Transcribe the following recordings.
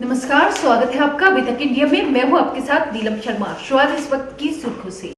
नमस्कार, स्वागत है आपका अभी तक इंडिया में। मैं हूं आपके साथ नीलम शर्मा। शुरुआत इस वक्त की सुर्खियों से।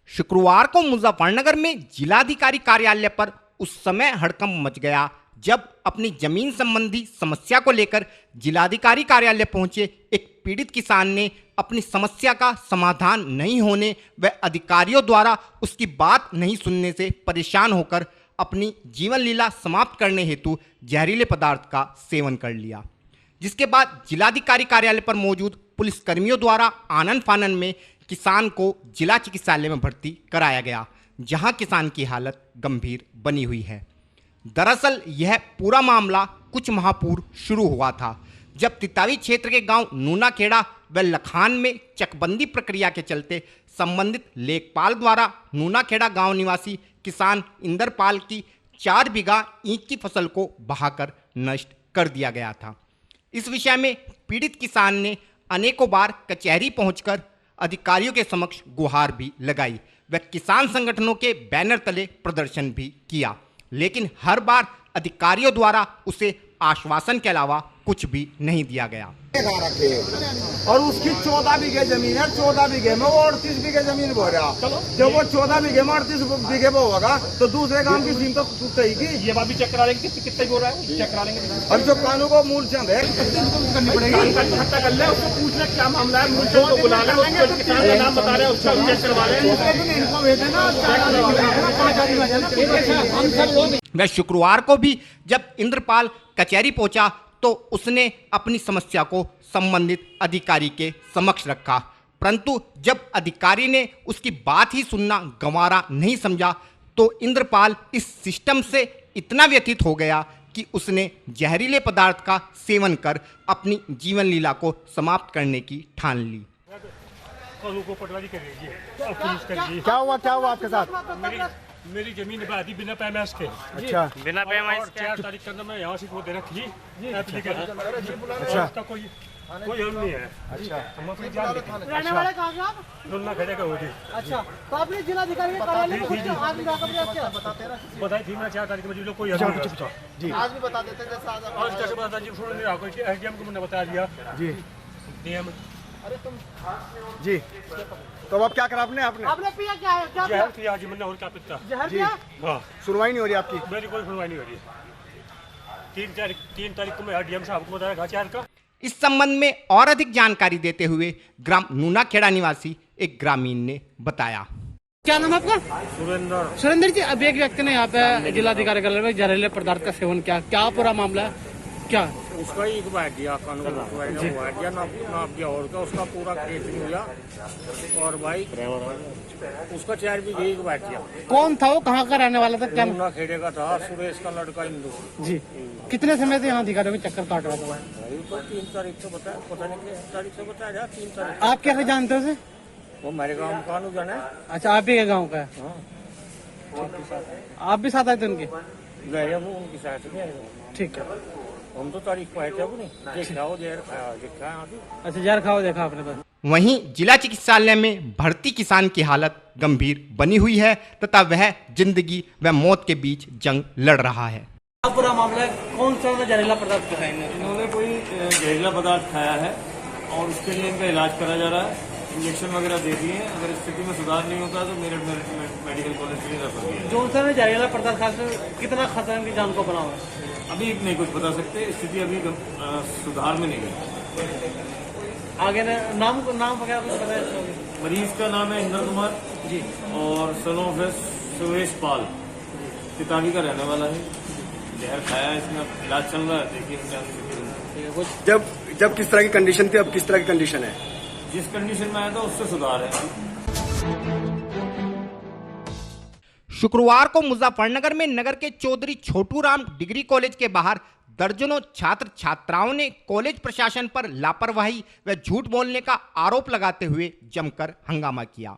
शुक्रवार को मुजफ्फरनगर में जिलाधिकारी कार्यालय पर उस समय हड़कंप मच गया जब अपनी जमीन संबंधी समस्या को लेकर जिलाधिकारी कार्यालय पहुंचे एक पीड़ित किसान ने अपनी समस्या का समाधान नहीं होने व अधिकारियों द्वारा उसकी बात नहीं सुनने से परेशान होकर अपनी जीवन लीला समाप्त करने हेतु जहरीले पदार्थ का सेवन कर लिया, जिसके बाद जिलाधिकारी कार्यालय पर मौजूद पुलिसकर्मियों द्वारा आनन फानन में किसान को जिला चिकित्सालय में भर्ती कराया गया, जहां किसान की हालत गंभीर बनी हुई है। दरअसल यह पूरा मामला कुछ माह पूर्व शुरू हुआ था, जब तितावी क्षेत्र के गांव नूनाखेड़ा व लखान में चकबंदी प्रक्रिया के चलते संबंधित लेखपाल द्वारा नूनाखेड़ा गांव निवासी किसान इंद्रपाल की 4 बीघा ईंख की फसल को बहाकर नष्ट कर दिया गया था। इस विषय में पीड़ित किसान ने अनेकों बार कचहरी पहुंचकर अधिकारियों के समक्ष गुहार भी लगाई व किसान संगठनों के बैनर तले प्रदर्शन भी किया, लेकिन हर बार अधिकारियों द्वारा उसे आश्वासन के अलावा कुछ भी नहीं दिया गया। और उसकी 14 बीघे जमीन है, 14 बीघे में वो 38 बीघे जमीन बो रहा। जब वो 14 बीघे में 38 बीघे में होगा तो दूसरे काम की सीम तो टूटेगी। ये बात भी चेक करा लेंगे कितने बोल रहा है, चेक करा लेंगे। और जो कानून को मूल चंद है करनी पड़ेगी, इकट्ठा कर ले, उसको पूछना क्या मामला है, मूल चंद को बुला ले, उसको किसान का नाम बता रहे हैं, उसका चेक करवा लें। वह शुक्रवार को भी जब इंद्रपाल कचहरी पहुंचा तो उसने अपनी समस्या को संबंधित अधिकारी के समक्ष रखा, परंतु जब अधिकारी ने उसकी बात ही सुनना गंवारा नहीं समझा तो इंद्रपाल इस सिस्टम से इतना व्यथित हो गया कि उसने जहरीले पदार्थ का सेवन कर अपनी जीवन लीला को समाप्त करने की ठान ली। क्या हुआ आपके साथ? मेरी जमीन आधी बिना पैमाइश के। अच्छा, बिना पैमाइश के 4 तारीख के अंदर मैं यहाँ से वो दे रखी एप्लीकेशन। अच्छा, उसका कोई हम नहीं है। अच्छा, हम अपनी जान रहने वाले कहाँ से आप? लुन्ना खड़े का होगी। अच्छा, तो आपने जिलाधिकारी के कार्यालय में कुछ आज भी जाकर बताई थी मैं 4 तारीख में लोग कोई जी आज भी बता देते जैसे आज कैसे बता जी, सुन नहीं रहा कोई एसडीएम को मैंने बता दिया जी डीएम। अरे तुम जी, तो अब क्या करा आपने पिया क्या है? क्या जहर किया जी मैंने, और क्या पीता? जहर पिया? हाँ, सुनवाई नहीं हो रही आपकी? मेरी कोई सुनवाई नहीं हो रही। 3 तारीख को मैं डीएम साहब को बताया घाचार का। इस संबंध में और अधिक जानकारी देते हुए ग्राम नूनाखेड़ा निवासी एक ग्रामीण ने बताया। क्या नाम है आपका? सुरेंद्र जी, अब एक व्यक्ति ने यहाँ पे जिलाधिकारी कार्यालय में जहरीले पदार्थ का सेवन किया, क्या पूरा मामला है? क्या उसका ही बैठ दिया कानून बैठ दिया नाप दिया और क्या उसका पूरा केस हुआ। और भाई उसका 4 भी बैठ दिया। कौन था वो, कहाँ का रहने वाला था? क्या नूना खेड़े का था, सुरेश का लड़का इंदू जी। कितने समय से यहाँ अधिकारियों के चक्कर काट रहा था? भाई तो 3 तारीख से बताया, पता नहीं किस तारीख से बताया, 3 तारीख। आप कैसे जानते हो उसे? वो मेरे गाँव में कानून जाना है। अच्छा, आप ही के गाँव का है? आप भी साथ आए थे उनके? गए वो उनकी साथ में। ठीक है, हम तो तारीख को आए थे, वो नहीं देखा वो जहर खाया देखा। अच्छा, जहर खाओ देखा आपने तो? वहीं जिला चिकित्सालय में भर्ती किसान की हालत गंभीर बनी हुई है तथा वह जिंदगी व मौत के बीच जंग लड़ रहा है। पूरा मामला है, कौन सा जहरीला पदार्थ खाया? इन्होंने कोई जहरीला पदार्थ खाया है और उसके लिए इनका इलाज करा जा रहा है। इंजेक्शन वगैरह दे दिए हैं। अगर स्थिति में सुधार नहीं होता तो मेरठ मेडिकल कॉलेज के लिए रेफर किया। जो सर जहरीला पदार्थ खाने से कितना खतरा इनकी जान को बना हुआ है? अभी नहीं कुछ बता सकते, स्थिति अभी सुधार में नहीं है। आगे नाम वगैरह कुछ पता है? मरीज का नाम है इंद्र कुमार जी। और सन ऑफ है सुरेश पाल, पिताजी का रहने वाला है। जहर खाया है इसमें, अब इलाज चल रहा है, देखिए क्या स्थिति है। कुछ जब किस तरह की कंडीशन थी, अब किस तरह की कंडीशन है? जिस कंडीशन में आया था उससे सुधार है। शुक्रवार को मुजफ्फरनगर में नगर के चौधरी छोटूराम डिग्री कॉलेज के बाहर दर्जनों छात्र छात्राओं ने कॉलेज प्रशासन पर लापरवाही व झूठ बोलने का आरोप लगाते हुए जमकर हंगामा किया।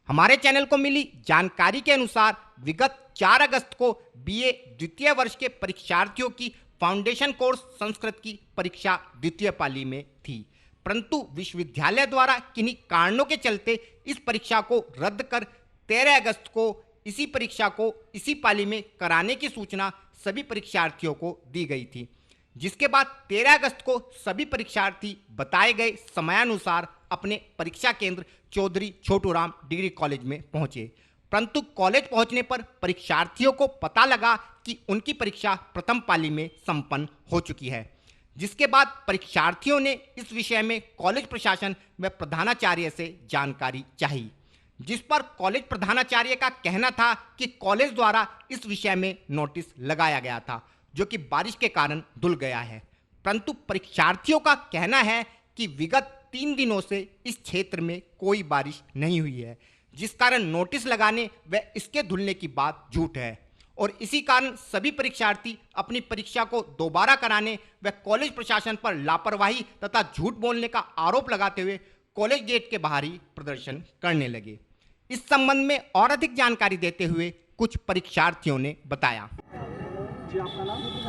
हमारे चैनल को मिली जानकारी के अनुसार विगत 4 अगस्त को बीए द्वितीय वर्ष के परीक्षार्थियों की फाउंडेशन कोर्स संस्कृत की परीक्षा द्वितीय पाली में थी, परंतु विश्वविद्यालय द्वारा किन्हीं कारणों के चलते इस परीक्षा को रद्द कर 13 अगस्त को इसी परीक्षा को इसी पाली में कराने की सूचना सभी परीक्षार्थियों को दी गई थी, जिसके बाद 13 अगस्त को सभी परीक्षार्थी बताए गए समयानुसार अपने परीक्षा केंद्र चौधरी छोटूराम डिग्री कॉलेज में पहुंचे, परंतु कॉलेज पहुंचने पर परीक्षार्थियों को पता लगा कि उनकी परीक्षा प्रथम पाली में संपन्न हो चुकी है, जिसके बाद परीक्षार्थियों ने इस विषय में कॉलेज प्रशासन व प्रधानाचार्य से जानकारी चाही, जिस पर कॉलेज प्रधानाचार्य का कहना था कि कॉलेज द्वारा इस विषय में नोटिस लगाया गया था, जो कि बारिश के कारण धुल गया है, परंतु परीक्षार्थियों का कहना है कि विगत 3 दिनों से इस क्षेत्र में कोई बारिश नहीं हुई है, जिस कारण नोटिस लगाने व इसके धुलने की बात झूठ है और इसी कारण सभी परीक्षार्थी अपनी परीक्षा को दोबारा कराने व कॉलेज प्रशासन पर लापरवाही तथा झूठ बोलने का आरोप लगाते हुए कॉलेज गेट के बाहर ही प्रदर्शन करने लगे। इस संबंध में और अधिक जानकारी देते हुए कुछ परीक्षार्थियों ने बताया।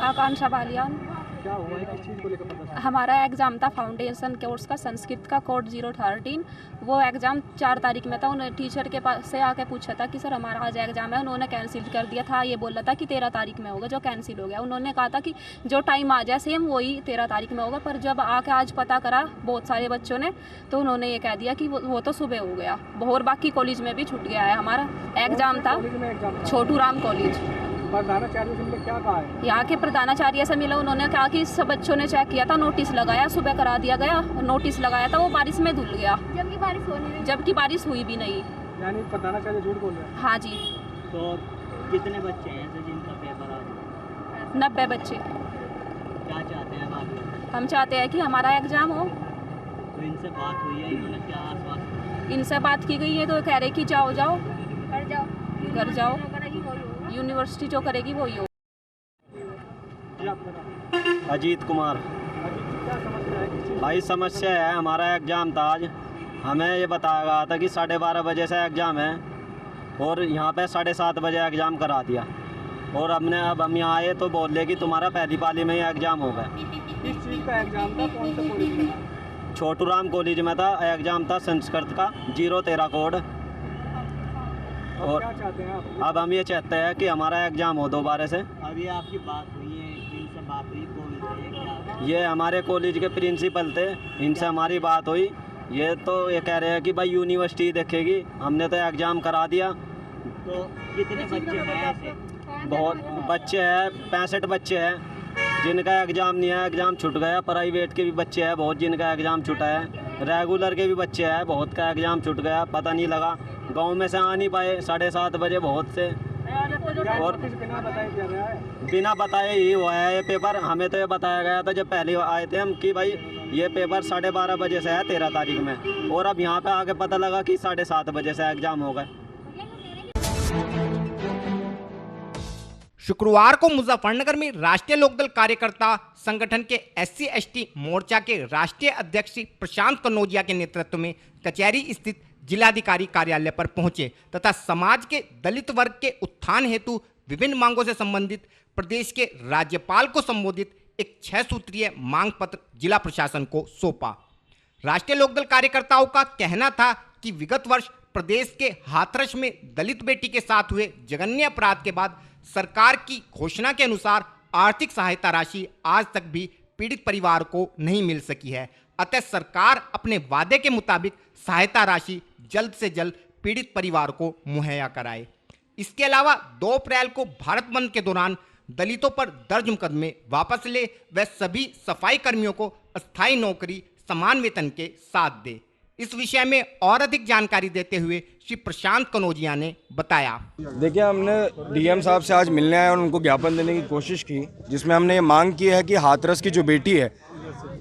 आकांक्षा बालियान। क्या हुआ है, किस चीज़ को लेकर पता? हमारा एग्ज़ाम था फाउंडेशन कोर्स का संस्कृत का कोड 013। वो एग्ज़ाम 4 तारीख में था। उन्होंने टीचर के पास से आके पूछा था कि सर हमारा आज एग्ज़ाम है, उन्होंने कैंसिल कर दिया था। ये बोल रहा था कि 13 तारीख में होगा, जो कैंसिल हो गया। उन्होंने कहा था कि जो टाइम आ जाए सेम वही 13 तारीख में होगा, पर जब आके आज पता करा बहुत सारे बच्चों ने, तो उन्होंने ये कह दिया कि वो तो सुबह हो गया और बाकी कॉलेज में भी छूट गया है। हमारा एग्ज़ाम था छोटूराम कॉलेज। प्रधानाचार्य से मिले, क्या कहा है? यहाँ के प्रधानाचार्य से मिला, उन्होंने कहा कि सब बच्चों ने चेक किया था, नोटिस लगाया, सुबह करा दिया गया। नोटिस लगाया था, वो बारिश में धुल गया, जबकि बारिश हुई भी नहीं। यानी प्रधानाचार्य झूठ बोल रहे हैं? हाँ जी। तो कितने बच्चे हैं ऐसे जिनका पेपर आज? 90 बच्चे। क्या चाहते हैं बाद में? हम चाहते हैं कि हमारा एग्ज़ाम हो। तो इनसे बात हुई है, इन्होंने क्या आश्वासन? इनसे बात की गई है तो कह रहे कि जाओ घर जाओ, यूनिवर्सिटी जो करेगी वही हो। अजीत कुमार। भाई समस्या है, हमारा एग्ज़ाम था आज, हमें ये बताया गया था कि 12:30 बजे से एग्ज़ाम है और यहाँ पे 7:30 बजे एग्ज़ाम करा दिया और अब हम यहाँ आए तो बोल रहे कि तुम्हारा पहली पाली में ही एग्ज़ाम होगा। किस चीज़ का एग्ज़ाम था, कौन से कॉलेज में? छोटूराम कॉलेज में था। एग्ज़ाम था संस्कृत का 013 कोड। और क्या चाहते हैं आप? अब हम ये चाहते हैं कि हमारा एग्ज़ाम हो दोबारा से। अभी आपकी बात हुई है, जिनसे बात हुई कौन थे, क्या? ये हमारे कॉलेज के प्रिंसिपल थे, इनसे हमारी बात हुई। ये तो ये कह रहे हैं कि भाई यूनिवर्सिटी देखेगी, हमने तो एग्ज़ाम करा दिया। तो कितने बच्चे हैं ऐसे? बहुत बच्चे हैं, 65 बच्चे हैं जिनका एग्ज़ाम नहीं है, एग्ज़ाम छूट गया। प्राइवेट के भी बच्चे हैं बहुत जिनका एग्ज़ाम छूटा है, रेगुलर के भी बच्चे हैं बहुत का एग्ज़ाम छूट गया, पता नहीं लगा। गांव में से आ नहीं पाए 7:30 बजे बहुत से, और बिना बताए ही हुआ है ये पेपर। हमें तो ये बताया गया था जब पहले आए थे हम कि भाई ये पेपर 12:30 बजे से है 13 तारीख में, और अब यहाँ पे आके पता लगा कि 7:30 बजे से एग्ज़ाम होगा। शुक्रवार को मुजफ्फरनगर में राष्ट्रीय लोकदल कार्यकर्ता संगठन के SC/ST मोर्चा के राष्ट्रीय अध्यक्ष प्रशांत कनौजिया के नेतृत्व में कचहरी स्थित जिलाधिकारी कार्यालय पर पहुंचे तथा समाज के दलित वर्ग के उत्थान हेतु विभिन्न मांगों से संबंधित प्रदेश के राज्यपाल को संबोधित एक 6 सूत्रीय मांग पत्र जिला प्रशासन को सौंपा। राष्ट्रीय लोकदल कार्यकर्ताओं का कहना था कि विगत वर्ष प्रदेश के हाथरस में दलित बेटी के साथ हुए जघन्य अपराध के बाद सरकार की घोषणा के अनुसार आर्थिक सहायता राशि आज तक भी पीड़ित परिवार को नहीं मिल सकी है। अतः सरकार अपने वादे के मुताबिक सहायता राशि जल्द से जल्द पीड़ित परिवार को मुहैया कराए। इसके अलावा 2 अप्रैल को भारत बंद के दौरान दलितों पर दर्ज मुकदमे वापस ले व सभी सफाई कर्मियों को अस्थायी नौकरी, समान वेतन के साथ दे। इस विषय में और अधिक जानकारी देते हुए श्री प्रशांत कनौजिया ने बताया। देखिए, हमने डीएम साहब से आज मिलने आए और उनको ज्ञापन देने की कोशिश की, जिसमें हमने ये मांग की है कि हाथरस की जो बेटी है,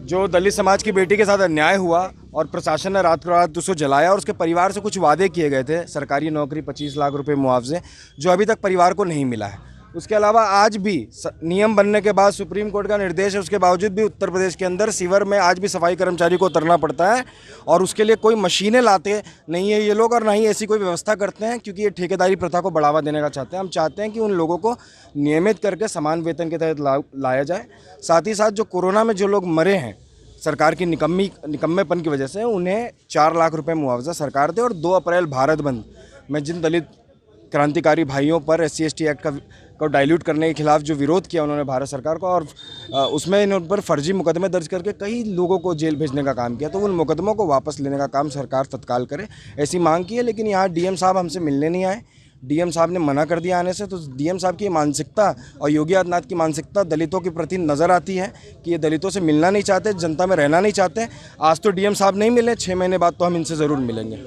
जो दलित समाज की बेटी के साथ अन्याय हुआ और प्रशासन ने रात रात उसको जलाया और उसके परिवार से कुछ वादे किए गए थे, सरकारी नौकरी, 25 लाख रुपए मुआवजे, जो अभी तक परिवार को नहीं मिला है। उसके अलावा आज भी नियम बनने के बाद सुप्रीम कोर्ट का निर्देश है, उसके बावजूद भी उत्तर प्रदेश के अंदर सीवर में आज भी सफाई कर्मचारी को उतरना पड़ता है और उसके लिए कोई मशीनें लाते नहीं है ये लोग और ना ही ऐसी कोई व्यवस्था करते हैं, क्योंकि ये ठेकेदारी प्रथा को बढ़ावा देने का चाहते हैं। हम चाहते हैं कि उन लोगों को नियमित करके समान वेतन के तहत लाया जाए। साथ ही साथ जो कोरोना में जो लोग मरे हैं सरकार की निकम्मेपन की वजह से, उन्हें 4 लाख रुपए मुआवजा सरकार दे और 2 अप्रैल भारत बंद में जिन दलित क्रांतिकारी भाइयों पर SC/ST एक्ट को डाइल्यूट करने के खिलाफ जो विरोध किया उन्होंने भारत सरकार को, और उसमें इन पर फर्जी मुकदमे दर्ज करके कई लोगों को जेल भेजने का काम किया, तो उन मुकदमों को वापस लेने का काम सरकार तत्काल करे, ऐसी मांग की है। लेकिन यहाँ डीएम साहब हमसे मिलने नहीं आए, डीएम साहब ने मना कर दिया आने से। तो डीएम साहब की मानसिकता और योगी आदित्यनाथ की मानसिकता दलितों के प्रति नज़र आती है कि ये दलितों से मिलना नहीं चाहते, जनता में रहना नहीं चाहते। आज तो डीएम साहब नहीं मिले, 6 महीने बाद तो हम इनसे ज़रूर मिलेंगे।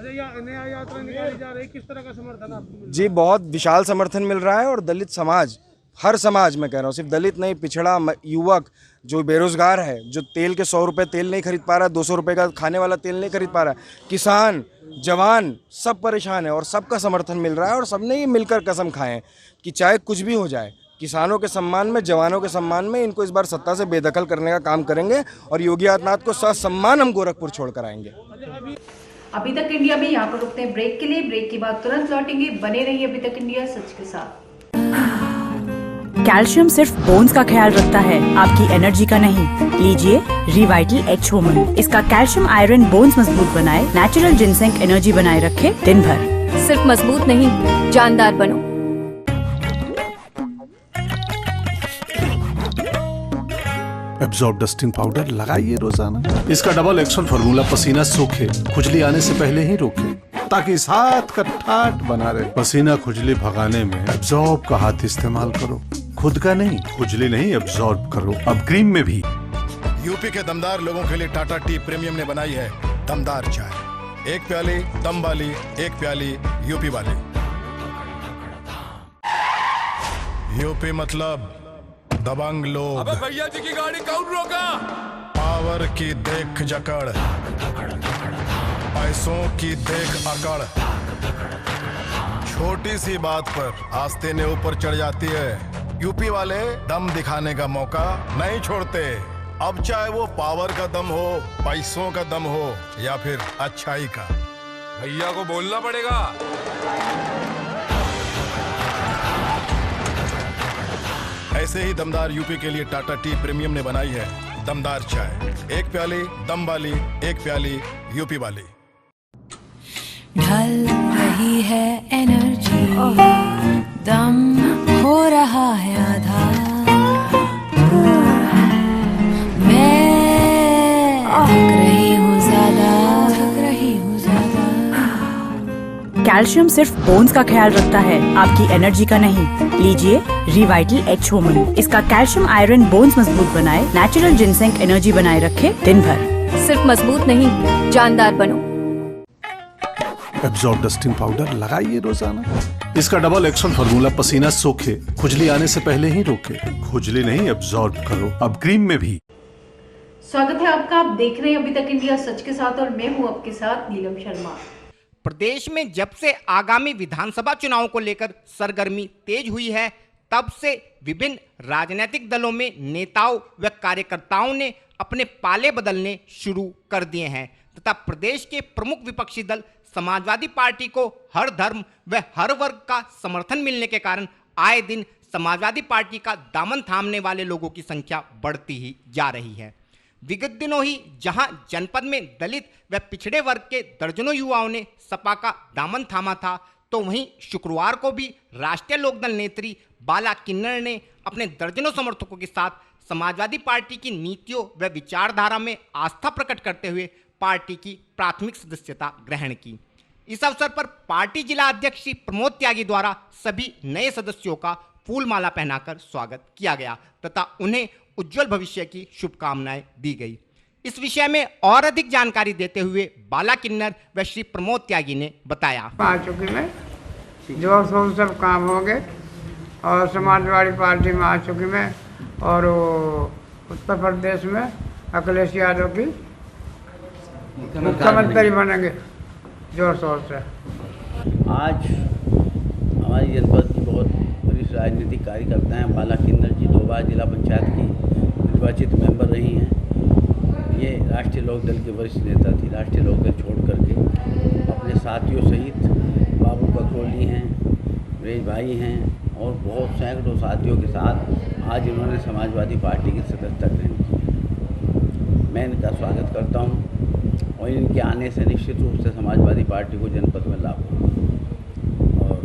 नया यात्रा निकाली जा रही है, किस तरह का समर्थन आपको? जी, बहुत विशाल समर्थन मिल रहा है और दलित समाज, हर समाज में कह रहा हूँ, सिर्फ दलित नहीं, पिछड़ा युवक जो बेरोजगार है, जो तेल के 100 रुपये तेल नहीं खरीद पा रहा है, 200 रुपये का खाने वाला तेल नहीं खरीद पा रहा है, किसान, जवान, सब परेशान है और सबका समर्थन मिल रहा है। और सबने ये मिलकर कसम खाए कि चाहे कुछ भी हो जाए, किसानों के सम्मान में, जवानों के सम्मान में, इनको इस बार सत्ता से बेदखल करने का काम करेंगे और योगी आदित्यनाथ को ससम्मान हम गोरखपुर छोड़ कर आएंगे। अभी तक इंडिया में यहाँ पर रुकते हैं ब्रेक के लिए। ब्रेक के बाद तुरंत लौटेंगे। बने रहिए अभी तक इंडिया सच के साथ। कैल्शियम सिर्फ बोन्स का ख्याल रखता है, आपकी एनर्जी का नहीं। लीजिए रिवाइटल H वुमन। इसका कैल्शियम आयरन बोन्स मजबूत बनाए, नेचुरल जिनसेंग एनर्जी बनाए रखे दिन भर। सिर्फ मजबूत नहीं, जानदार बनो। एब्जॉर्ब डस्टिंग पाउडर लगाइए रोजाना। इसका डबल एक्शन फार्मूला पसीना सूखे, खुजली आने से पहले ही रोके, ताकि साथ का ठाट बना रहे। पसीना खुजली भगाने में एब्जॉर्ब का हाथ इस्तेमाल करो, खुद का नहीं। खुजली नहीं, एब्जॉर्ब करो। अब क्रीम में भी। यूपी के दमदार लोगों के लिए टाटा टी प्रीमियम ने बनाई है दमदार चाय। 1 प्याली दम वाली, 1 प्याली यूपी वाली। यूपी मतलब दबंग लोग। अबे भैया जी की गाड़ी कौन रोका? पावर की देख जकड़, पैसों की देख अकड़, छोटी सी बात पर आस्ते ने ऊपर चढ़ जाती है। यूपी वाले दम दिखाने का मौका नहीं छोड़ते। अब चाहे वो पावर का दम हो, पैसों का दम हो या फिर अच्छाई का। भैया को बोलना पड़ेगा। ऐसे ही दमदार यूपी के लिए टाटा टी प्रीमियम ने बनाई है दमदार चाय। 1 प्याली दम वाली, 1 प्याली यूपी वाली। ढल रही है एनर्जी, दम हो रहा है आधा। मैं थक रही हूँ ज्यादा, थक रही हूँ ज्यादा। कैल्शियम सिर्फ बोन्स का ख्याल रखता है, आपकी एनर्जी का नहीं। लीजिए रिवाइटल H वुमन। इसका कैल्शियम आयरन बोन्स मजबूत बनाए, नेचुरल जिनसेंग एनर्जी बनाए रखे दिन भर। सिर्फ मजबूत नहीं, जानदार बनो। एब्जॉर्ब डस्टिंग पाउडर लगाइए रोजाना। इसका डबल एक्शन फार्मूला पसीना सूखे, खुजली आने से पहले ही रोके, खुजली नहीं, एब्जॉर्ब करो। अब क्रीम में भी। स्वागत है आपका। आप देख रहे हैं अभी तक इंडिया सच के साथ और मैं हूं आपके साथ नीलम शर्मा। प्रदेश में जब से आगामी विधानसभा चुनाव को लेकर सरगर्मी तेज हुई है, तब से विभिन्न राजनीतिक दलों में नेताओं व कार्यकर्ताओं ने अपने पाले बदलने शुरू कर दिए हैं तथा प्रदेश के प्रमुख विपक्षी दल समाजवादी पार्टी को हर धर्म व हर वर्ग का समर्थन मिलने के कारण आए दिन समाजवादी पार्टी का दामन थामने वाले लोगों की संख्या बढ़ती ही जा रही है। विगत दिनों ही जहां जनपद में दलित व पिछड़े वर्ग के दर्जनों युवाओं ने सपा का दामन थामा था, तो वहीं शुक्रवार को भी राष्ट्रीय लोकदल नेत्री बाला किन्नर ने अपने दर्जनों समर्थकों के साथ समाजवादी पार्टी की नीतियों व विचारधारा में आस्था प्रकट करते हुए पार्टी की प्राथमिक सदस्यता ग्रहण की। इस अवसर पर पार्टी जिला अध्यक्ष श्री प्रमोद त्यागी द्वारा सभी नए सदस्यों का फूलमाला पहनाकर स्वागत किया गया तथा उन्हें उज्जवल भविष्य की शुभकामनाएं दी गई। इस विषय में और अधिक जानकारी देते हुए बाला किन्नर व श्री प्रमोद त्यागी ने बताया। आ चुकी में जोर शोर से सब काम हो गए और समाजवादी पार्टी में आ चुकी मैं और उत्तर प्रदेश में अखिलेश यादव की मुख्यमंत्री बनेंगे जोर शोर से। आज हमारी जनपद की बहुत वरिष्ठ राजनीतिक कार्यकर्ता हैं। बाला किन्नर जी 2 बार जिला पंचायत की निर्वाचित मेंबर रही हैं। ये राष्ट्रीय लोकदल की वरिष्ठ नेता थी। राष्ट्रीय लोकदल छोड़ करके अपने साथियों सहित बाबू ककरोली हैं, रेज भाई हैं और बहुत सैकड़ों साथियों के साथ आज इन्होंने समाजवादी पार्टी की सदस्यता ग्रहण की। मैं इनका स्वागत करता हूं और इनके आने से निश्चित रूप से समाजवादी पार्टी को जनपद में लाभ होगा और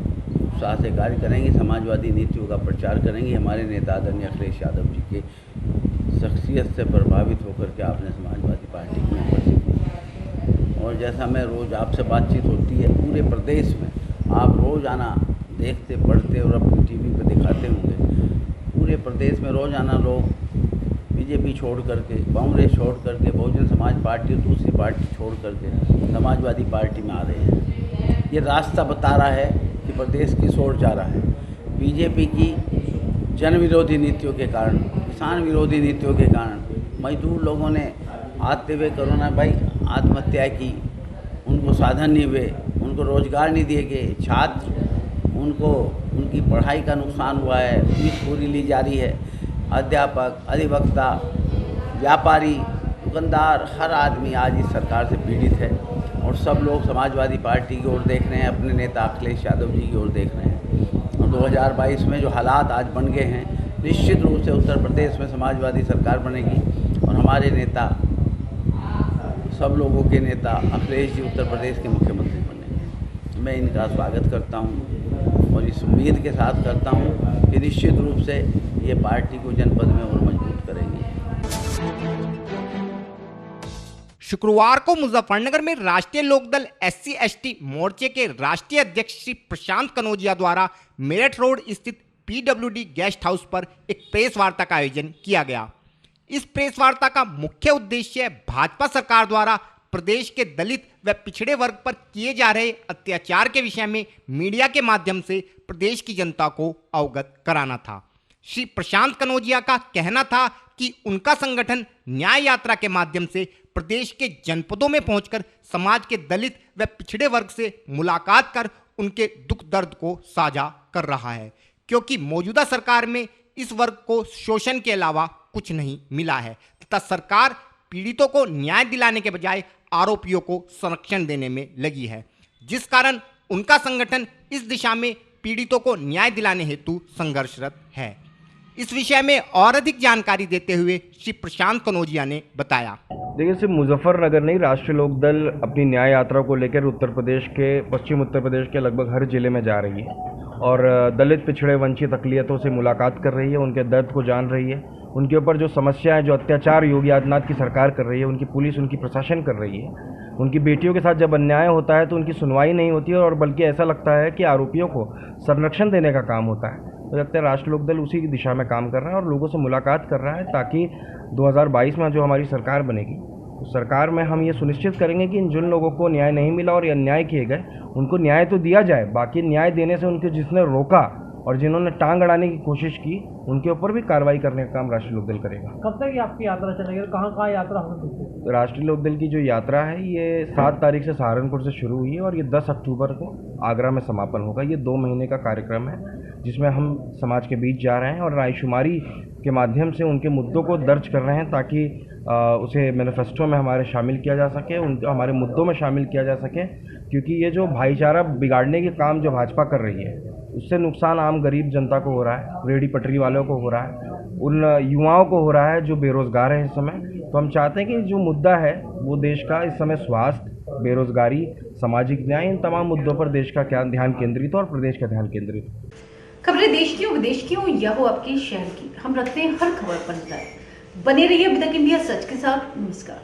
उत्साह से कार्य करेंगे। समाजवादी नीतियों का प्रचार करेंगे। हमारे नेता आदरणीय अखिलेश यादव जी के शख्सियत से प्रभावित होकर के आपने समाजवादी पार्टी की मेंबरशिप ली और जैसा मैं रोज़ आपसे बातचीत होती है पूरे प्रदेश में, आप रोज़ाना देखते पढ़ते और अपनी टीवी पर दिखाते होंगे, पूरे प्रदेश में रोज़ाना लोग बीजेपी छोड़ करके, कांग्रेस छोड़ करके, बहुजन समाज पार्टी और दूसरी पार्टी छोड़ करके समाजवादी पार्टी में आ रहे हैं। ये रास्ता बता रहा है कि प्रदेश किस ओर जा रहा है। बीजेपी की जन विरोधी नीतियों के कारण, किसान विरोधी नीतियों के कारण मजदूर लोगों ने आते हुए कोरोना भाई आत्महत्या की, उनको साधन नहीं हुए, उनको रोजगार नहीं दिए गए, छात्र उनको उनकी पढ़ाई का नुकसान हुआ है, फीस पूरी ली जा रही है। अध्यापक, अधिवक्ता, व्यापारी, दुकानदार, हर आदमी आज इस सरकार से पीड़ित है और सब लोग समाजवादी पार्टी की ओर देख रहे हैं, अपने नेता अखिलेश यादव जी की ओर देख रहे हैं। और 2022 में जो हालात आज बन गए हैं, निश्चित रूप से उत्तर प्रदेश में समाजवादी सरकार बनेगी और हमारे नेता, सब लोगों के नेता अखिलेश जी उत्तर प्रदेश के मुख्यमंत्री बनेंगे। मैं इनका स्वागत करता हूं और इस उम्मीद के साथ करता हूं कि निश्चित रूप से ये पार्टी को जनपद में और मजबूत करेंगे। शुक्रवार को मुजफ्फरनगर में राष्ट्रीय लोकदल SC/ST मोर्चे के राष्ट्रीय अध्यक्ष श्री प्रशांत कनौजिया द्वारा मेरठ रोड स्थित PWD गेस्ट हाउस पर एक प्रेस वार्ता का आयोजन किया गया। इस प्रेस वार्ता का मुख्य उद्देश्य भाजपा सरकार द्वारा प्रदेश के दलित व पिछड़े वर्ग पर किए जा रहे अत्याचार के विषय में मीडिया के माध्यम से प्रदेश की जनता को अवगत कराना था। श्री प्रशांत कनौजिया का कहना था कि उनका संगठन न्याय यात्रा के माध्यम से प्रदेश के जनपदों में पहुंचकर समाज के दलित व पिछड़े वर्ग से मुलाकात कर उनके दुख दर्द को साझा कर रहा है, क्योंकि मौजूदा सरकार में इस वर्ग को शोषण के अलावा कुछ नहीं मिला है तथा सरकार पीड़ितों को न्याय दिलाने के बजाय आरोपियों को संरक्षण देने में लगी है, जिस कारण उनका संगठन इस दिशा में पीड़ितों को न्याय दिलाने हेतु संघर्षरत है। इस विषय में और अधिक जानकारी देते हुए श्री प्रशांत कनौजिया ने बताया। देखिए, सिर्फ मुजफ्फरनगर नहीं, राष्ट्रीय लोकदल अपनी न्याय यात्रा को लेकर उत्तर प्रदेश के, पश्चिम उत्तर प्रदेश के लगभग हर जिले में जा रही है और दलित, पिछड़े, वंचित अक़लियतों से मुलाकात कर रही है, उनके दर्द को जान रही है, उनके ऊपर जो समस्याएं, जो अत्याचार योगी आदित्यनाथ की सरकार कर रही है, उनकी पुलिस, उनकी प्रशासन कर रही है, उनकी बेटियों के साथ जब अन्याय होता है तो उनकी सुनवाई नहीं होती है और बल्कि ऐसा लगता है कि आरोपियों को संरक्षण देने का काम होता है। तो लगता है राष्ट्रीय लोकदल उसी की दिशा में काम कर रहा है और लोगों से मुलाकात कर रहा है ताकि 2022 में जो हमारी सरकार बनेगी, उस सरकार में हम ये सुनिश्चित करेंगे कि जिन लोगों को न्याय नहीं मिला और ये अन्याय किए गए, उनको न्याय तो दिया जाए, बाकी न्याय देने से उनके जिसने रोका और जिन्होंने टांग अड़ाने की कोशिश की, उनके ऊपर भी कार्रवाई करने का काम राष्ट्रीय लोकदल करेगा। कब तक ये आपकी यात्रा चलेगी और कहाँ यात्रा होगी? राष्ट्रीय लोकदल की जो यात्रा है ये 7 तारीख से सहारनपुर से शुरू हुई है और ये 10 अक्टूबर को आगरा में समापन होगा। ये 2 महीने का कार्यक्रम है जिसमें हम समाज के बीच जा रहे हैं और रायशुमारी के माध्यम से उनके मुद्दों को दर्ज कर रहे हैं ताकि उसे मैनिफेस्टो में हमारे शामिल किया जा सके, हमारे मुद्दों में शामिल किया जा सके, क्योंकि ये जो भाईचारा बिगाड़ने के काम जो भाजपा कर रही है उससे नुकसान आम गरीब जनता को हो रहा है, रेहड़ी पटरी वालों को हो रहा है, उन युवाओं को हो रहा है जो बेरोज़गार है इस समय। तो हम चाहते हैं कि जो मुद्दा है वो देश का इस समय स्वास्थ्य, बेरोज़गारी, सामाजिक न्याय, इन तमाम मुद्दों पर देश का क्या ध्यान केंद्रित हो और प्रदेश का ध्यान केंद्रित हो। खबरें देश की हो, विदेश की हो या हो आपके शहर की, हम रखते हैं हर खबर पर नजर। बने रहिए अभी तक इंडिया सच के साथ। नमस्कार।